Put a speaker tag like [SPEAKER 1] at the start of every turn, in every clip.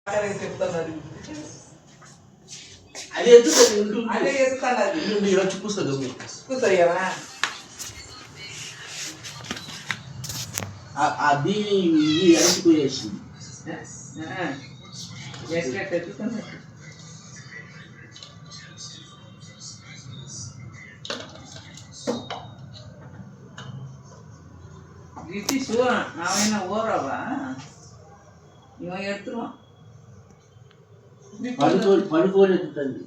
[SPEAKER 1] చెప్తాను
[SPEAKER 2] అదే ఎదుగుతుంది
[SPEAKER 1] అదే చెప్తాను అది
[SPEAKER 2] మీరు వచ్చి కూర్చోదు
[SPEAKER 1] కూర్చోయ్యా
[SPEAKER 2] అది ఇది అడిగిపోయేసింది
[SPEAKER 1] ಬ್ರಿಟಿಷು ನಾವೇನ ಓರವ ಇವಾಗ ಎತ್ತರು
[SPEAKER 2] పడుకోలేదు తల్లి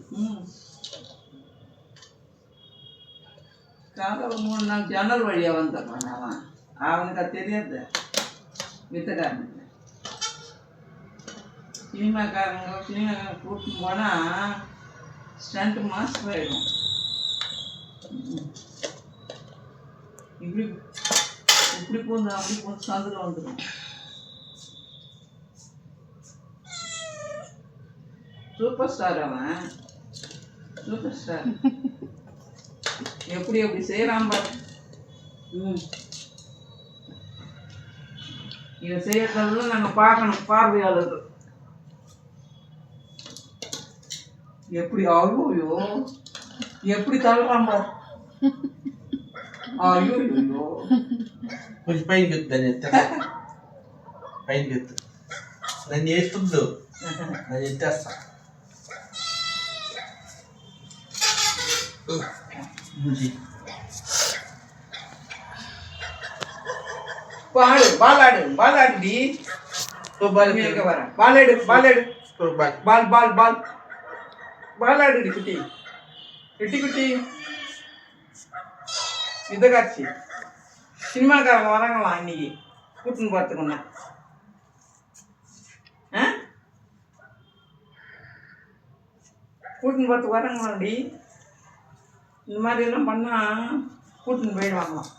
[SPEAKER 1] చాలా 3-4 జనరల్ వழியா வந்தப்ப அவனுக்கு அது தெரியாது வித்தக்காரனுக்கு சினிமாக்காரங்க கூட்டின்னு போனா ஸ்டண்ட் மாஸ்டர் ஆயிடும் இப்படி இப்படி போந்து அப்படி போந்து சந்தில் வந்துடும் சூப்பர் ஸ்டார் அவன் சூப்பர் ஸ்டார் எப்படி எப்படி செய்யறான் பாரு இதை செய்யறதெல்லாம் நாங்கள் பார்க்கணும் பார்வையாளர்கள் எப்படி ஐயோ எப்படி தள்ளுறான் பாரு ஐயோ
[SPEAKER 2] కొంచెం పైకి ఎత్తు దాన్ని పైకి ఎత్తు నన్ను వేస్తుందో నన్ను ఎత్తేస్తా
[SPEAKER 1] பாடு பாலாடு பாலாடுடி வர பாலாடு பாலாடு பால் பால் பால் பாலாடுடி குட்டி குட்டி குட்டி இந்த காட்சி சினிமாக்காரங்க வராங்களாம் இன்னைக்கு கூட்டுன்னு பார்த்துக்கோண்ணா கூட்டுன்னு பார்த்து வராங்களாண்டி இந்த மாதிரி எல்லாம் பண்ணால் கூட்டுன்னு போயிடுவாங்களாம்